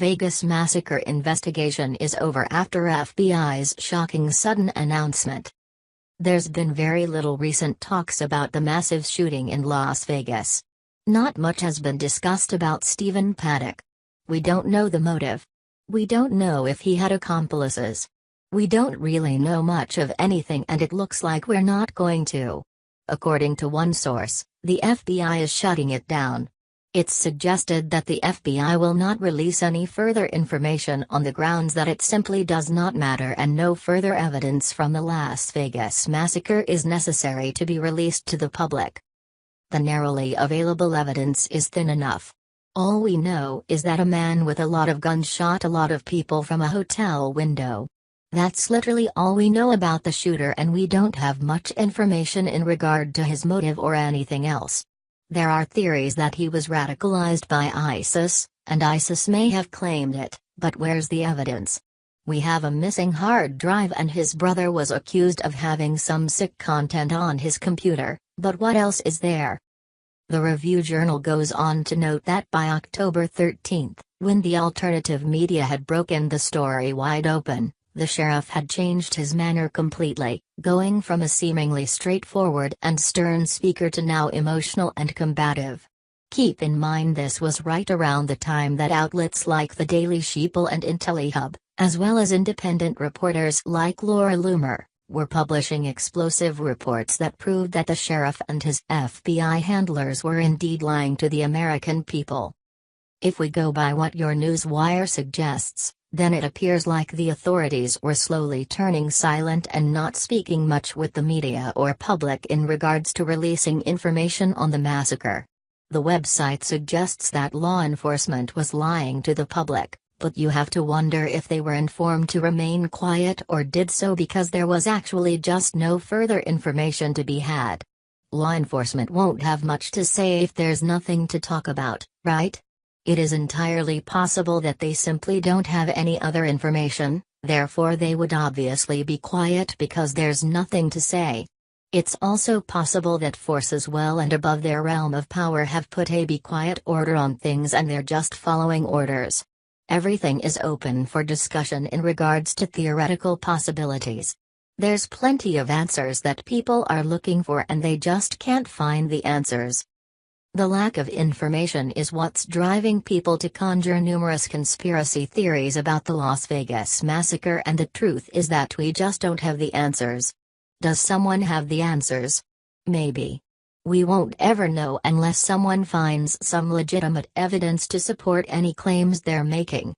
Vegas massacre investigation is over after FBI's shocking sudden announcement. There's been very little recent talks about the massive shooting in Las Vegas. Not much has been discussed about Stephen Paddock. We don't know the motive. We don't know if he had accomplices. We don't really know much of anything, and it looks like we're not going to. According to one source, the FBI is shutting it down. It's suggested that the FBI will not release any further information on the grounds that it simply does not matter and no further evidence from the Las Vegas massacre is necessary to be released to the public. The narrowly available evidence is thin enough. All we know is that a man with a lot of guns shot a lot of people from a hotel window. That's literally all we know about the shooter, and we don't have much information in regard to his motive or anything else. There are theories that he was radicalized by ISIS, and ISIS may have claimed it, but where's the evidence? We have a missing hard drive, and his brother was accused of having some sick content on his computer, but what else is there? The Review Journal goes on to note that by October 13, when the alternative media had broken the story wide open, the sheriff had changed his manner completely, going from a seemingly straightforward and stern speaker to now emotional and combative. Keep in mind this was right around the time that outlets like the Daily Sheeple and IntelliHub, as well as independent reporters like Laura Loomer, were publishing explosive reports that proved that the sheriff and his FBI handlers were indeed lying to the American people. If we go by what your newswire suggests, then it appears like the authorities were slowly turning silent and not speaking much with the media or public in regards to releasing information on the massacre. The website suggests that law enforcement was lying to the public, but you have to wonder if they were informed to remain quiet or did so because there was actually just no further information to be had. Law enforcement won't have much to say if there's nothing to talk about, right? It is entirely possible that they simply don't have any other information, therefore they would obviously be quiet because there's nothing to say. It's also possible that forces well and above their realm of power have put a be quiet order on things and they're just following orders. Everything is open for discussion in regards to theoretical possibilities. There's plenty of answers that people are looking for and they just can't find the answers. The lack of information is what's driving people to conjure numerous conspiracy theories about the Las Vegas massacre, and the truth is that we just don't have the answers. Does someone have the answers? Maybe. We won't ever know unless someone finds some legitimate evidence to support any claims they're making.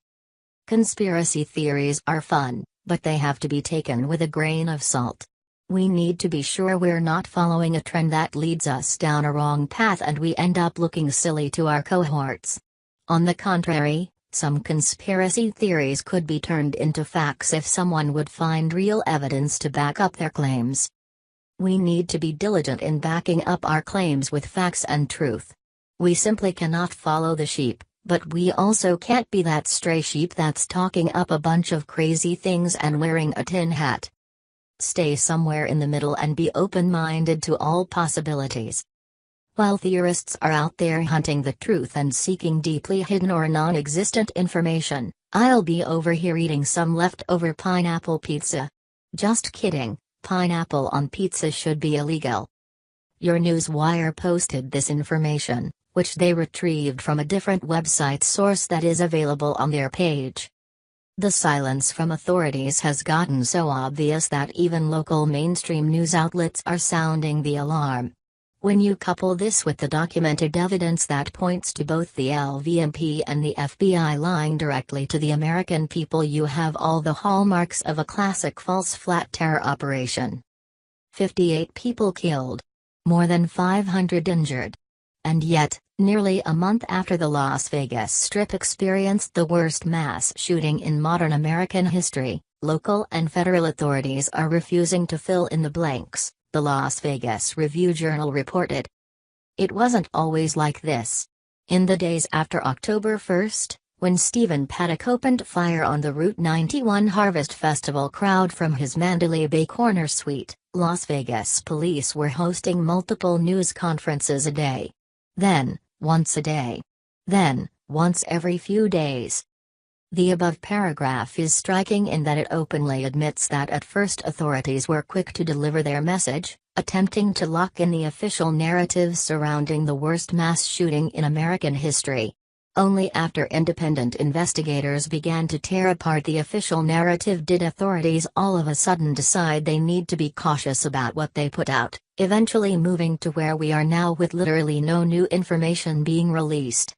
Conspiracy theories are fun, but they have to be taken with a grain of salt. We need to be sure we're not following a trend that leads us down a wrong path and we end up looking silly to our cohorts. On the contrary, some conspiracy theories could be turned into facts if someone would find real evidence to back up their claims. We need to be diligent in backing up our claims with facts and truth. We simply cannot follow the sheep, but we also can't be that stray sheep that's talking up a bunch of crazy things and wearing a tin hat. Stay somewhere in the middle and be open-minded to all possibilities. While theorists are out there hunting the truth and seeking deeply hidden or non-existent information, I'll be over here eating some leftover pineapple pizza. Just kidding, pineapple on pizza should be illegal. Your newswire posted this information, which they retrieved from a different website source that is available on their page. The silence from authorities has gotten so obvious that even local mainstream news outlets are sounding the alarm. When you couple this with the documented evidence that points to both the LVMP and the FBI lying directly to the American people, you have all the hallmarks of a classic false flag terror operation. 58 people killed. More than 500 injured. And yet, nearly a month after the Las Vegas Strip experienced the worst mass shooting in modern American history, local and federal authorities are refusing to fill in the blanks, the Las Vegas Review-Journal reported. It wasn't always like this. In the days after October 1, when Stephen Paddock opened fire on the Route 91 Harvest Festival crowd from his Mandalay Bay corner suite, Las Vegas police were hosting multiple news conferences a day. Then, once a day. Then, once every few days. The above paragraph is striking in that it openly admits that at first authorities were quick to deliver their message, attempting to lock in the official narratives surrounding the worst mass shooting in American history. Only after independent investigators began to tear apart the official narrative did authorities all of a sudden decide they need to be cautious about what they put out, eventually moving to where we are now with literally no new information being released.